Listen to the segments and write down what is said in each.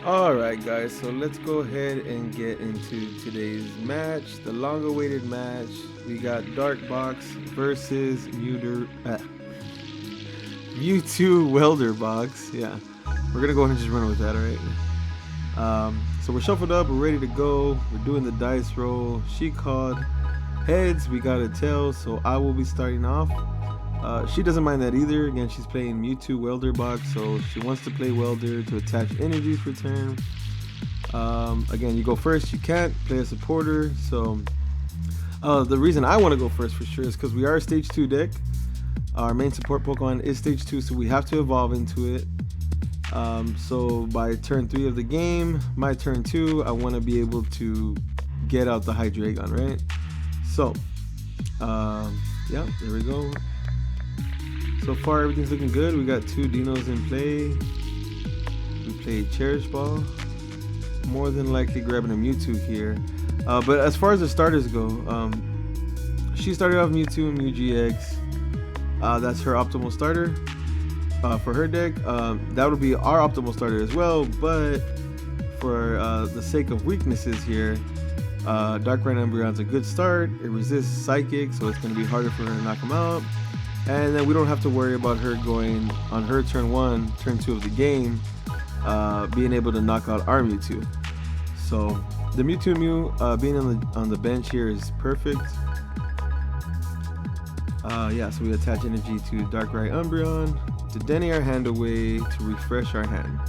Alright guys, so let's go ahead and get into today's match, the long awaited match. We got Dark Box versus Mewtwo Welder Box. Yeah, we're gonna go ahead and just run with that, alright? So we're shuffled up, we're ready to go, we're doing the dice roll. She called heads, we got a tail, so I will be starting off. She doesn't mind that either. Again, she's playing Mewtwo Welder Box, so she wants to play Welder to attach energies for turn. Again, you go first, you can't play a supporter. So the reason I want to go first for sure is because we are a stage 2 deck. Our main support Pokemon is stage 2, so we have to evolve into it. So by turn 3 of the game, my turn 2, I want to be able to get out the Hydreigon, right? So yeah, there we go. So far everything's looking good. We got 2 Dinos in play. We played Cherish Ball. More than likely grabbing a Mewtwo here. But as far as the starters go, she started off Mewtwo and Mew GX. That's her optimal starter for her deck. That would be our optimal starter as well, but for the sake of weaknesses here, Dark Red Umbreon's a good start. It resists Psychic, so it's going to be harder for her to knock him out. And then we don't have to worry about her going on her turn 1, turn 2 of the game, being able to knock out our Mewtwo. So the Mewtwo Mew being on the bench here is perfect. Yeah, so we attach energy to Darkrai Umbreon to denny our hand away to refresh our hand.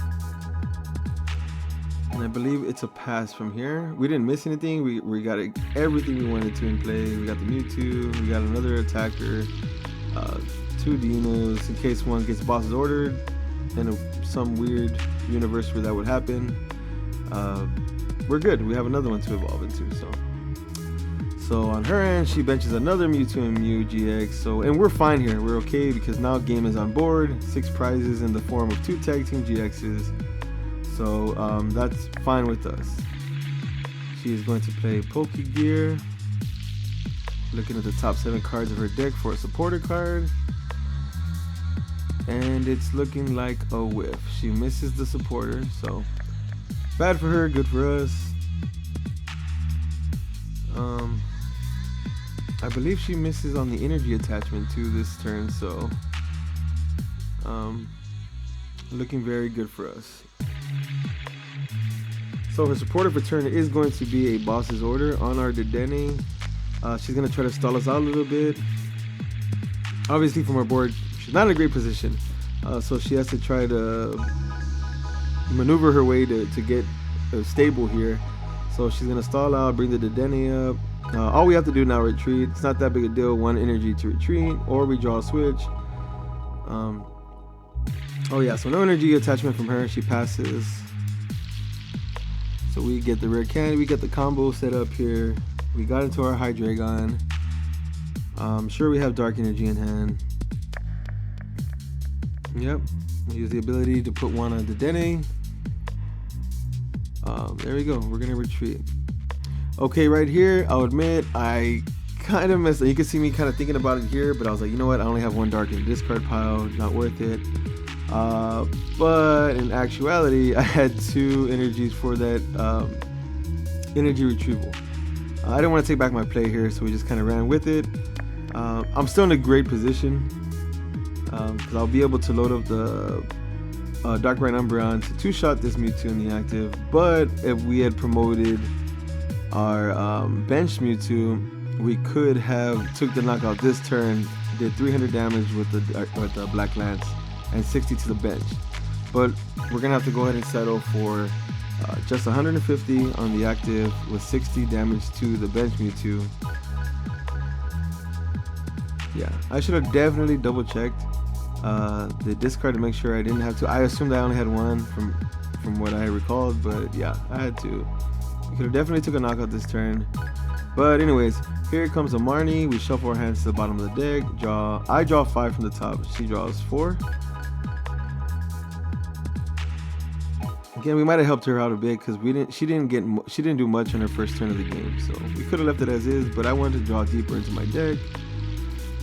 And I believe it's a pass from here. We didn't miss anything. We got everything we wanted to in play. We got the Mewtwo, we got another attacker. 2 Dinos in case one gets bosses ordered in some weird universe where that would happen. We're good. We have another one to evolve into. So on her end, she benches another Mewtwo and Mew GX. And we're fine here. We're okay because now game is on board. 6 prizes in the form of 2 tag team GXs. So that's fine with us. She is going to play Pokegear. Looking at the top 7 cards of her deck for a supporter card. And it's looking like a whiff. She misses the supporter, so bad for her, good for us. I believe she misses on the energy attachment too this turn, so looking very good for us. So her supporter for turn is going to be a boss's order on our Dedenne. She's going to try to stall us out a little bit. Obviously from our board, she's not in a great position. So she has to try to maneuver her way to get stable here. So she's going to stall out, bring the Dedenne up. All we have to do now is retreat. It's not that big a deal. 1 energy to retreat, or we draw a switch. Oh yeah, so no energy attachment from her. She passes. So we get the rare candy. We get the combo set up here. We got into our Hydreigon. Sure we have Dark Energy in hand. Yep. We use the ability to put 1 on the Dedenne. There we go. We're going to retreat. Okay, right here, I'll admit, I kind of messed up. You can see me kind of thinking about it here, but I was like, you know what? I only have 1 Dark in the discard pile. Not worth it. But in actuality, I had 2 energies for that energy retrieval. I didn't want to take back my play here, so we just kind of ran with it. I'm still in a great position because I'll be able to load up the Dark Red Umbreon to 2-shot this Mewtwo in the active. But if we had promoted our bench Mewtwo, we could have took the knockout this turn, did 300 damage with the Black Lance and 60 to the bench. But we're gonna have to go ahead and settle for just 150 on the active with 60 damage to the bench Mewtwo. Yeah, I should have definitely double checked the discard to make sure I didn't have to. I assumed I only had 1 from what I recalled, but yeah, I had 2. We could have definitely took a knockout this turn. But anyways, here comes a Marnie. We shuffle our hands to the bottom of the deck. I draw 5 from the top. She draws 4. Again, we might have helped her out a bit because she didn't do much on her first turn of the game, so we could have left it as is. But I wanted to draw deeper into my deck.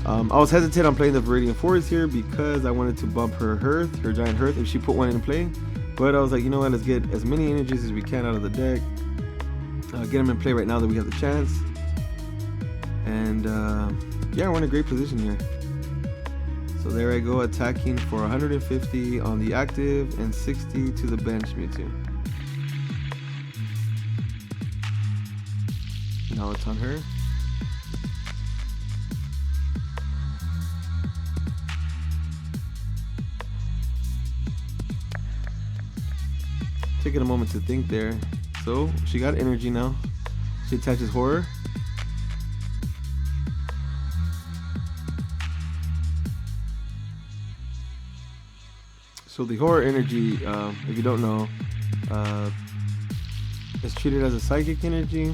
I was hesitant on playing the Viridian Forest here because I wanted to bump her Hearth, her giant Hearth, if she put 1 in play. But I was like, you know what, let's get as many energies as we can out of the deck. Get them in play right now that we have the chance. And yeah, we're in a great position here. So there I go, attacking for 150 on the active and 60 to the bench Mewtwo. Now it's on her. Taking a moment to think there. So she got energy now. She attaches horror. So the horror energy, if you don't know, is treated as a psychic energy.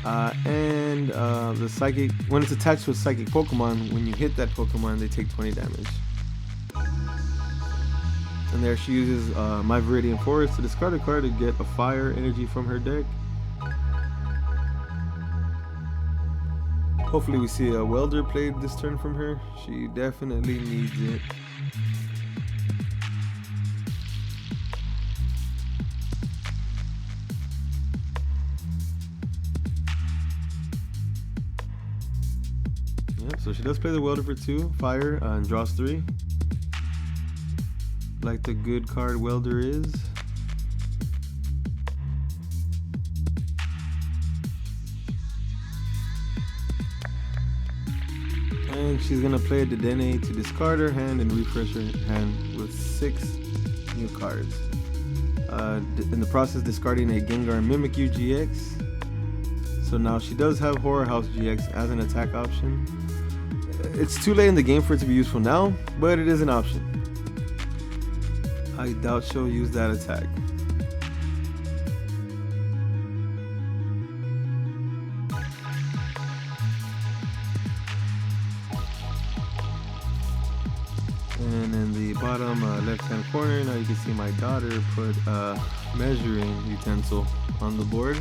And the psychic, when it's attached to a psychic Pokemon, when you hit that Pokemon, they take 20 damage. And there she uses my Viridian Forest to discard a card to get a fire energy from her deck. Hopefully we see a Welder played this turn from her. She definitely needs it. Yep, so she does play the Welder for 2, fire, and draws 3. Like the good card Welder is. And she's gonna play a Dedenne to discard her hand and refresh her hand with 6 new cards. In the process, discarding a Gengar MEW GX. So now she does have Horror House GX as an attack option. It's too late in the game for it to be useful now, but it is an option. I doubt she'll use that attack. And in the bottom left-hand corner, now you can see my daughter put a measuring utensil on the board.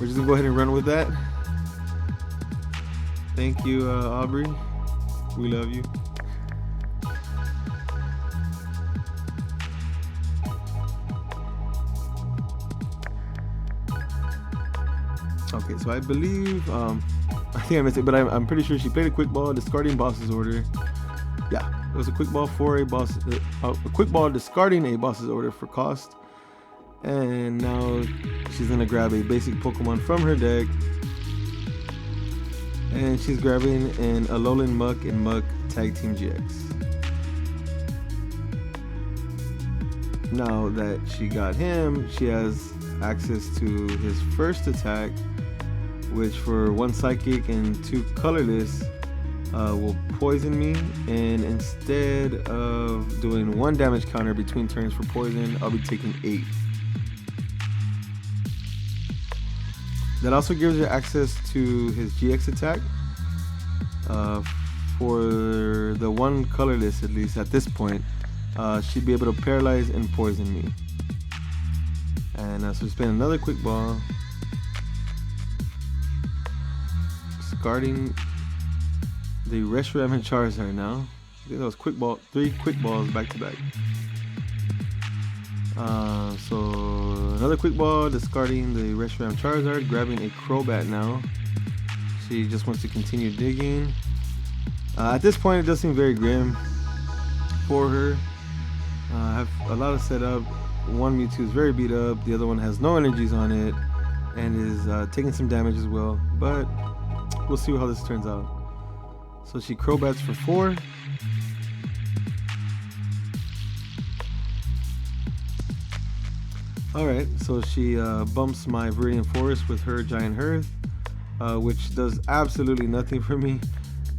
We're just gonna go ahead and run with that. Thank you, Aubrey. We love you. Okay, so I believe, I think I missed it, but I'm pretty sure she played a quick ball, discarding boss's order. Yeah, it was a quick ball for a boss, a quick ball discarding a boss's order for cost. And now she's gonna grab a basic Pokemon from her deck. And she's grabbing an Alolan Muck and Muck Tag Team GX. Now that she got him, she has access to his first attack, which for 1 psychic and 2 colorless will poison me, and instead of doing 1 damage counter between turns for poison, I'll be taking 8. That also gives her access to his GX attack. For the 1 colorless, at least at this point, she'd be able to paralyze and poison me. And so we spend another quick ball, discarding the Reshiram and Charizard now. I think that was quick ball, 3 quick balls back to back. So another quick ball, discarding the Reshiram Charizard, grabbing a Crobat now. She just wants to continue digging. At this point, it does seem very grim for her. I have a lot of setup. One Mewtwo is very beat up, the other one has no energies on it and is taking some damage as well, but we'll see how this turns out. So she Crobats for 4. Alright, so she bumps my Viridian Forest with her Giant Hearth, which does absolutely nothing for me.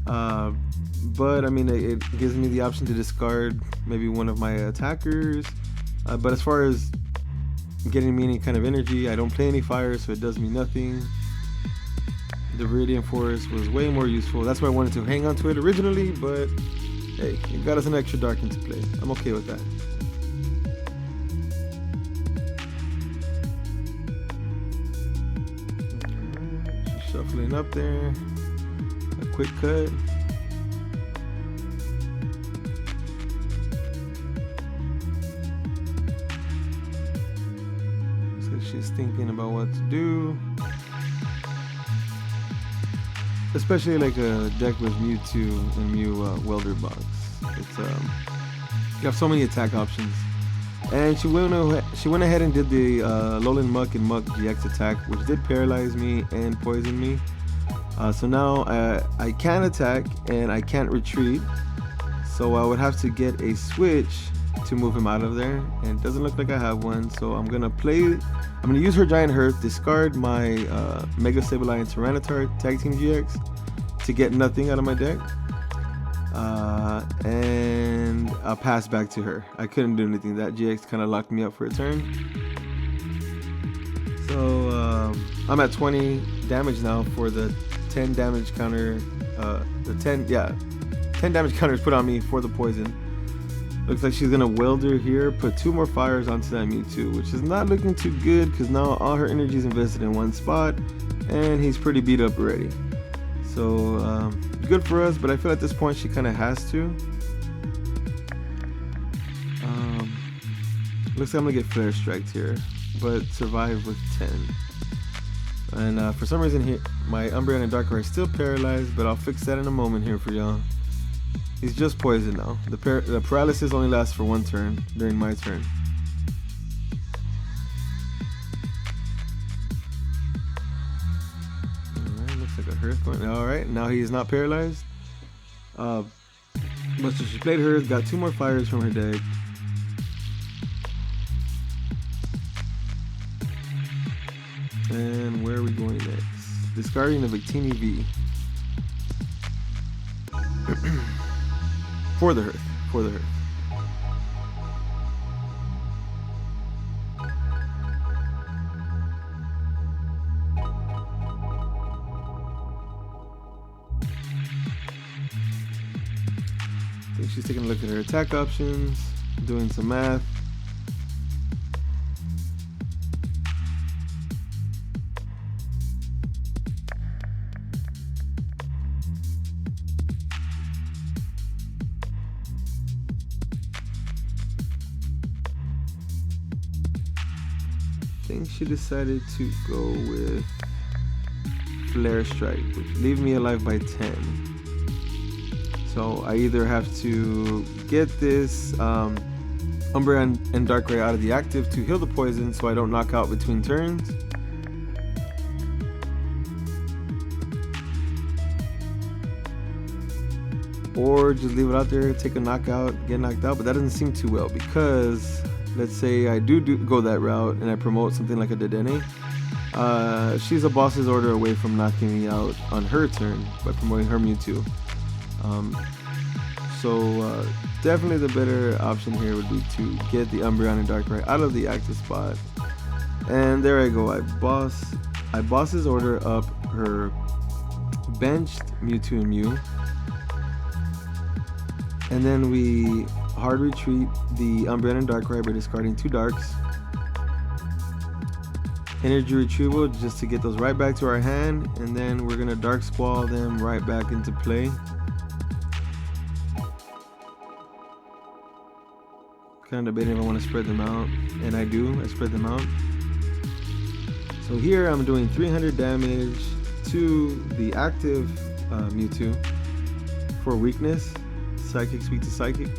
But I mean, it gives me the option to discard maybe one of my attackers. But as far as getting me any kind of energy, I don't play any fire, so it does me nothing. The Viridian Forest was way more useful. That's why I wanted to hang on to it originally, but hey, it got us an extra Dark into play. I'm okay with that. She's shuffling up there. A quick cut. she's thinking about what to do. Especially like a deck with Mewtwo and Mew Welder box. It's you have so many attack options. And she went ahead and did the Lowland Muck and Muck GX attack, which did paralyze me and poison me. So now I can't attack and I can't retreat. So I would have to get a switch to move him out of there, and it doesn't look like I have one. So I'm gonna use her Giant Hearth, discard my Mega Sableye and Tyranitar Tag Team GX to get nothing out of my deck, and I'll pass back to her. I couldn't do anything. That GX kind of locked me up for a turn. So I'm at 20 damage now for the 10 damage counter. The 10 damage counters put on me for the poison. Looks like she's gonna Welder here, put 2 more fires onto that Mewtwo, which is not looking too good because now all her energy is invested in one spot, and he's pretty beat up already. So good for us, but I feel at this point she kind of has to. Looks like I'm gonna get Flare Striked here, but survive with 10. And for some reason here, my Umbreon and Darkrai are still paralyzed, but I'll fix that in a moment here for y'all. He's just poisoned now. The paralysis only lasts for 1 turn during my turn. Alright, looks like a Hearth going. Alright, now he is not paralyzed. But so she played hers, got 2 more fires from her deck. And where are we going next? Discarding the Victini V. For the Hearth. I think she's taking a look at her attack options, doing some math. I think she decided to go with Flare Strike, which leave me alive by 10. So I either have to get this Umbreon and Darkrai out of the active to heal the poison so I don't knock out between turns. Or just leave it out there, take a knockout, get knocked out, but that doesn't seem too well because let's say I do go that route and I promote something like a Dedenne. She's a boss's order away from knocking me out on her turn by promoting her Mewtwo. So definitely the better option here would be to get the Umbreon and Darkrai out of the active spot. And there I go. I boss's order up her benched Mewtwo and Mew. And then we hard retreat the Umbreon and Darkrai by discarding 2 Darks. Energy retrieval just to get those right back to our hand, and then we're gonna Dark Squall them right back into play. Kind of debating if I want to spread them out, and I do. I spread them out. So here I'm doing 300 damage to the active Mewtwo for weakness. Psychic, weak to psychic.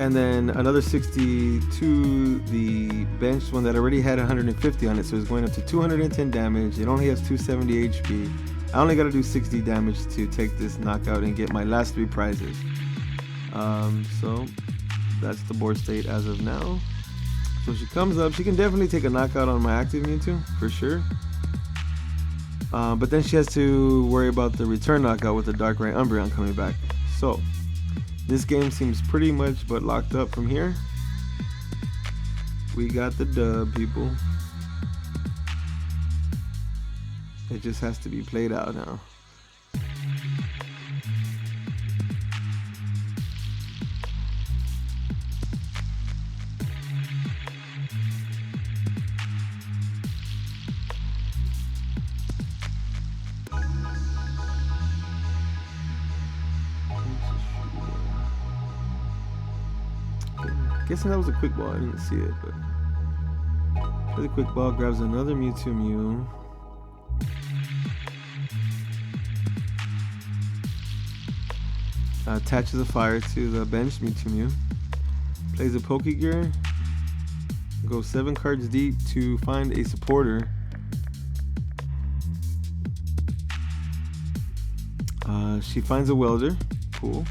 And then another 60 to the benched one that already had 150 on it, so it's going up to 210 damage. It only has 270 HP. I only got to do 60 damage to take this knockout and get my last 3 prizes. So that's the board state as of now. So she comes up, she can definitely take a knockout on my active Mewtwo for sure. But then she has to worry about the return knockout with the Darkrai Umbreon coming back. So this game seems pretty much but locked up from here. We got the dub, people. It just has to be played out now. Guessing that was a quick ball. I didn't see it, but Plays a quick ball, grabs another Mewtwo Mew. Attaches a fire to the bench Mewtwo Mew. Plays a Pokegear. Goes 7 cards deep to find a supporter. She finds a welder. Cool.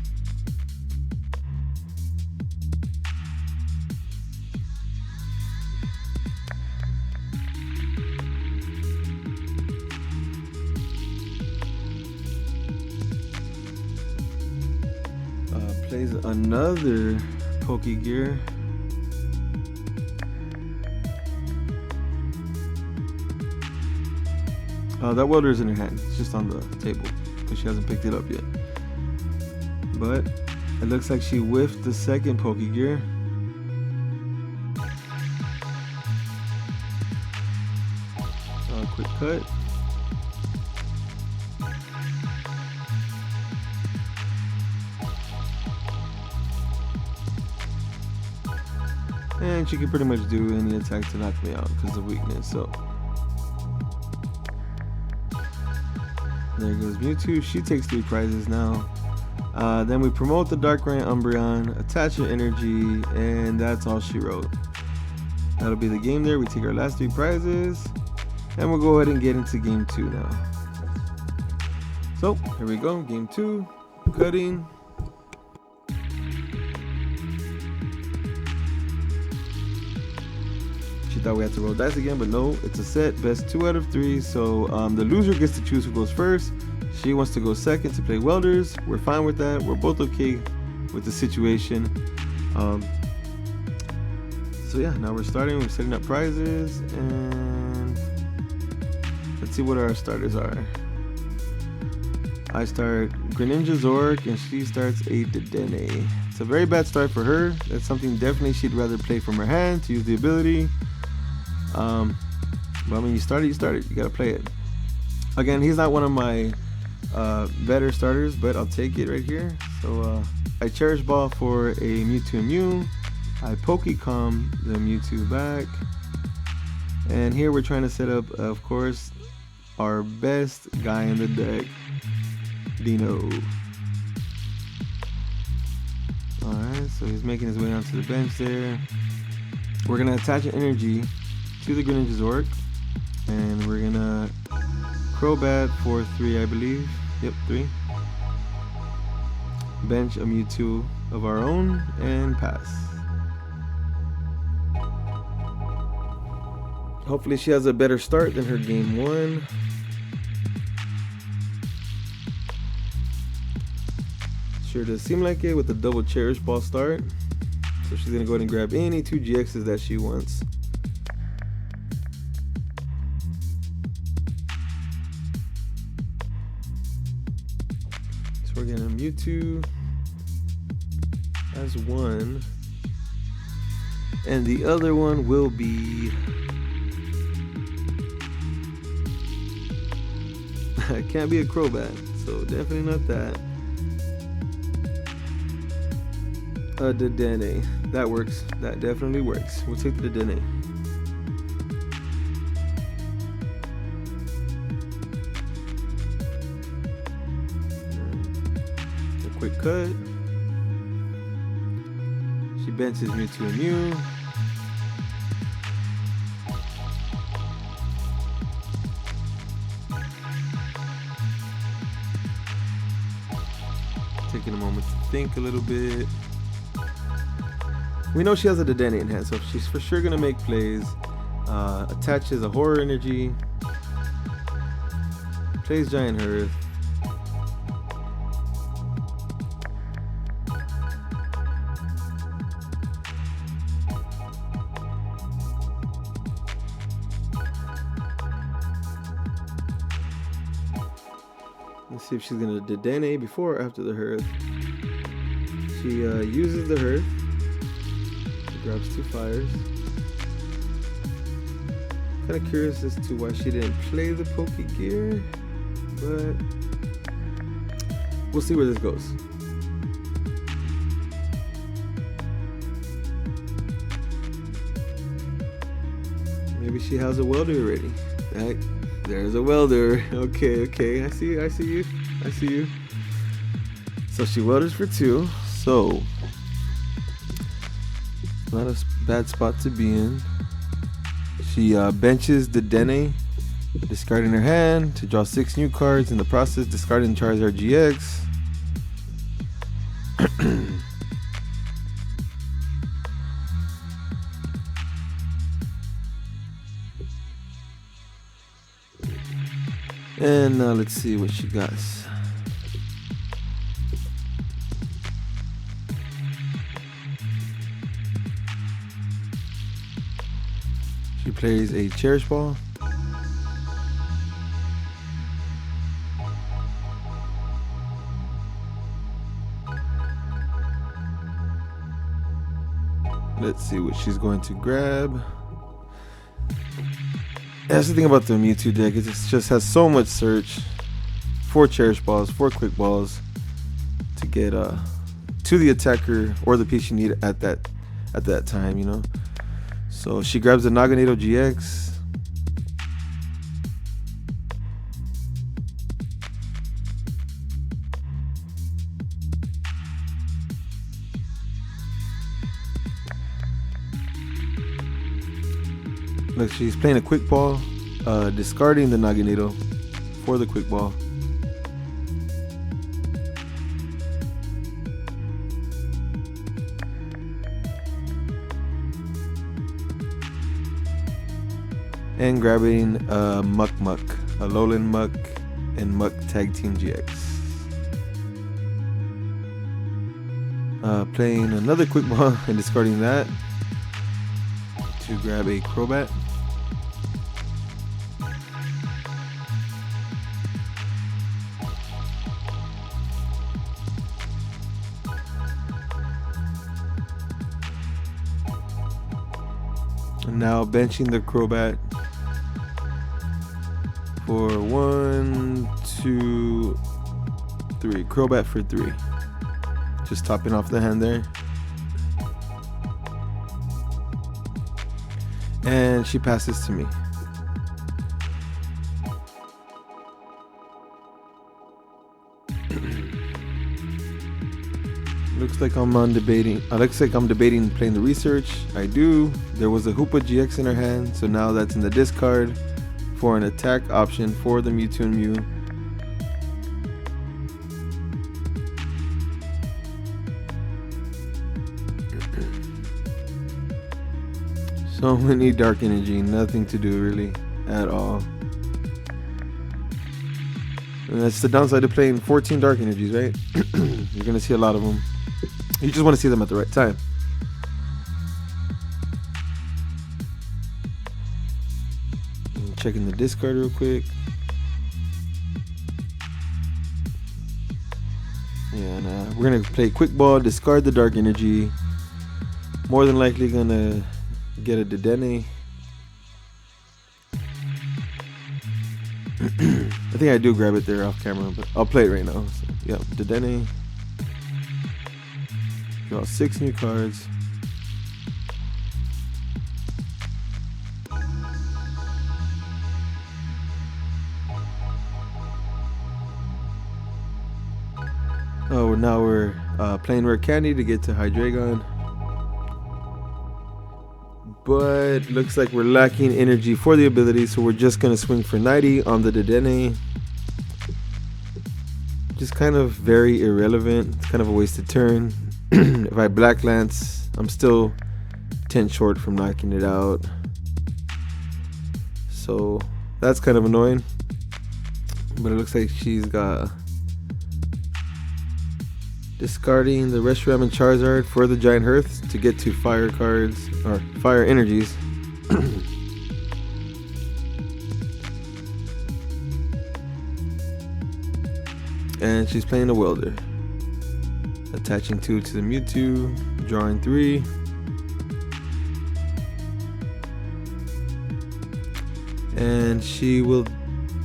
Plays another Pokegear. That welder is in her hand. It's just on the table because she hasn't picked it up yet. But it looks like she whiffed the second Pokegear. Quick cut. And she can pretty much do any attack to knock me out because of weakness. So there goes Mewtwo. She takes 3 prizes now. Then we promote the Darkrai Umbreon, attach an energy, and that's all she wrote. That'll be the game there. We take our last 3 prizes, and we'll go ahead and get into game 2 now. So here we go, game 2, cutting. She thought we had to roll dice again, but no, it's a set, best 2 out of 3. So the loser gets to choose who goes first. She wants to go second to play welders. We're fine with that. We're both okay with the situation. So yeah, now we're starting. We're setting up prizes, and let's see what our starters are. I start Greninja Zork, and she starts a Dedenne. It's a very bad start for her. That's something definitely she'd rather play from her hand to use the ability. But I mean, you start it. You gotta play it. Again, he's not one of my better starters, but I'll take it right here. So I Cherish Ball for a Mewtwo Mew. I Pokecom the Mewtwo back. And here we're trying to set up, of course, our best guy in the deck, Dino. Alright, so he's making his way onto the bench there. We're going to attach an energy to the Greninja Zork. And we're going to Crobat for 3, I believe. Yep, 3. Bench a Mewtwo of our own and pass. Hopefully she has a better start than her game 1. Sure does seem like it with the double Cherish Ball start. So she's gonna go ahead and grab any 2 GXs that she wants. So we're getting a Mewtwo as 1. And the other one will be it can't be a Crobat, so definitely not that. A Dedenne. That works. That definitely works. We'll take the Dedenne. A quick cut. She benches Mewtwo and Mew. Taking a moment to think a little bit. We know she has a Dedenne in hand, so she's for sure gonna make plays. Attaches a Horror Energy. Plays Giant Hearth. Let's see if she's gonna Dedenne before or after the Hearth. She uses the Hearth. She grabs 2 fires. Kind of curious as to why she didn't play the Pokegear, but we'll see where this goes. Maybe she has a welder already. Right? There's a welder. Okay. I see you. So she welders for 2. So not a bad spot to be in. She benches the Dene, discarding her hand to draw 6 new cards. In the process, discarding Charizard GX. And now let's see what she got. She plays a Cherish Ball. Let's see what she's going to grab. That's the thing about the Mewtwo deck. It just has so much search. 4 Cherish Balls, 4 Quick Balls to get to the attacker or the piece you need at that time, you know. So she grabs the Naganado GX. Look, she's playing a Quick Ball, discarding the Naganado for the Quick Ball. And grabbing a Muck, a Lowland Muck and Muck Tag Team GX. Playing another Quick Ball and discarding that to grab a Crobat. And now benching the Crobat for 1, 2, 3. Crobat for 3. Just topping off the hand there. And she passes to me. Looks like I'm debating playing the research. I do. There was a Hoopa GX in her hand, so now that's in the discard for an attack option for the Mewtwo and Mew. So many Dark Energy, nothing to do really at all. And that's the downside of playing 14 Dark Energies, right? You're gonna see a lot of them. You just want to see them at the right time. Checking the discard real quick. Yeah, and we're gonna play Quick Ball, discard the Dark Energy. More than likely gonna get a Dedenne. I think I do grab it there off camera, but I'll play it right now. So, yeah, Dedenne. Draw 6 new cards. Oh, now we're playing Rare Candy to get to Hydreigon. But looks like we're lacking energy for the ability, so we're just going to swing for 90 on the Dedenne. Just kind of very irrelevant. It's kind of a wasted turn. If I Black Lance, I'm still 10 short from knocking it out. So that's kind of annoying. But it looks like she's got discarding the Reshiram and Charizard for the Giant Hearth to get to fire cards or fire energies. And she's playing a Welder. Attaching 2 to the Mewtwo, drawing 3. And she will,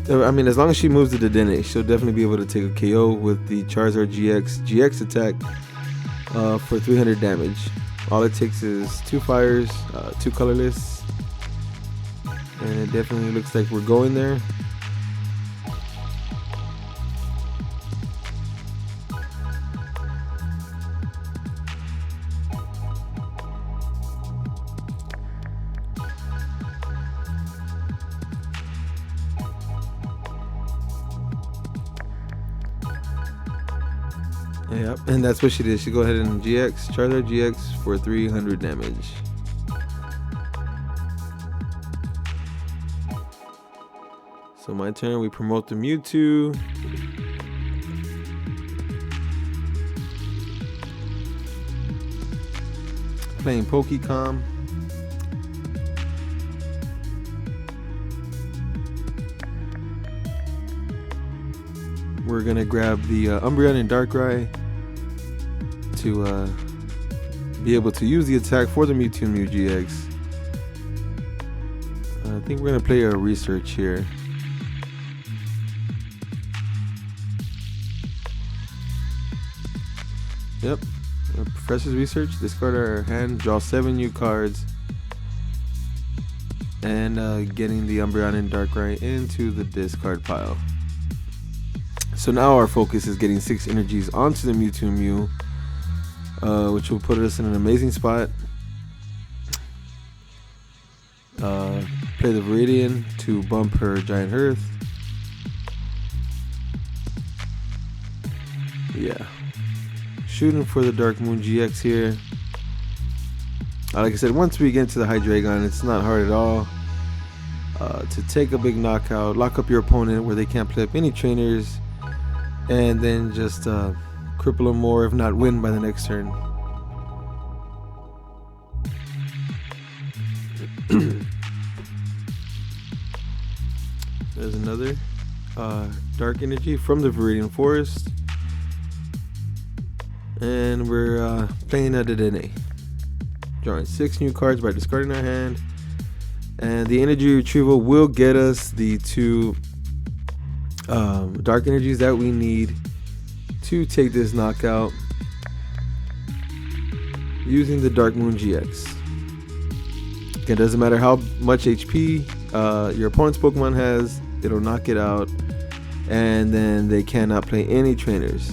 I mean, as long as she moves the Dedenne, she'll definitely be able to take a KO with the Charizard GX attack for 300 damage. All it takes is 2 fires, 2 colorless. and it definitely looks like we're going there. Yep, and that's what she did. She go ahead and GX, charge her GX for 300 damage. So my turn, we promote the Mewtwo. Playing Pokecom. We're gonna grab the Umbreon and Darkrai to be able to use the attack for the Mewtwo and Mew GX. I think we're gonna play a research here. Yep, Professor's Research. Discard our hand, draw 7 new cards, and getting the Umbreon and Darkrai into the discard pile. So now our focus is getting 6 energies onto the Mewtwo and Mew, which will put us in an amazing spot. Play the Viridian to bump her Giant Earth. Yeah. Shooting for the Dark Moon GX here. Like I said, once we get into the Hydreigon, it's not hard at all to take a big knockout, lock up your opponent where they can't play up any trainers, and then just cripple them more, if not win by the next turn. There's another Dark Energy from the Viridian Forest. And we're playing a Dedenne. Drawing 6 new cards by discarding our hand. And the energy retrieval will get us the 2 dark energies that we need to take this knockout using the Dark Moon GX. It doesn't matter how much HP your opponent's Pokemon has, it'll knock it out, and then they cannot play any trainers.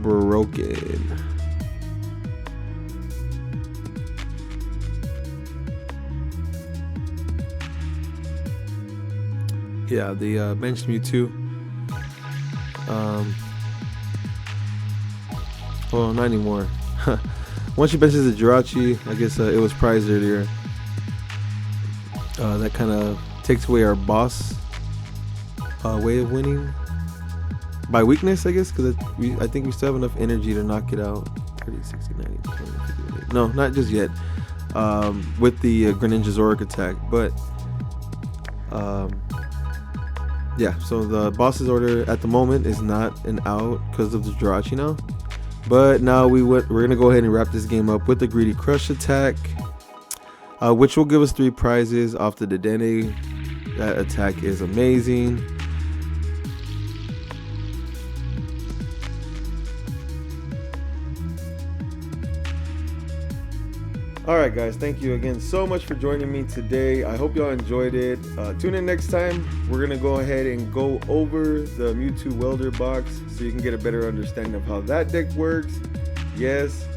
Broken. Yeah, the benched Mewtwo. Well, not anymore. Once you benches the Jirachi, I guess it was prized earlier. That kind of takes away our boss way of winning by weakness, I guess, because I think we still have enough energy to knock it out. 30, 60, 90, 20, 50, 80. No, not just yet. With the Greninja Zoroark attack, but yeah. So the boss's order at the moment is not an out because of the Jirachi now. But now we're gonna go ahead and wrap this game up with the Greedy Crush attack, which will give us 3 prizes off the Dedenne. That attack is amazing. Alright guys, thank you again so much for joining me today. I hope y'all enjoyed it. Tune in next time. We're going to go ahead and go over the Mewtwo Welder box so you can get a better understanding of how that deck works. Yes,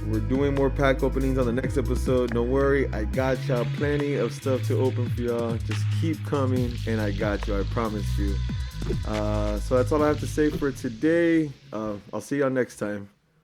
we're doing more pack openings on the next episode. Don't worry, I got y'all plenty of stuff to open for y'all. Just keep coming and I got you, I promise you. So that's all I have to say for today. I'll see y'all next time.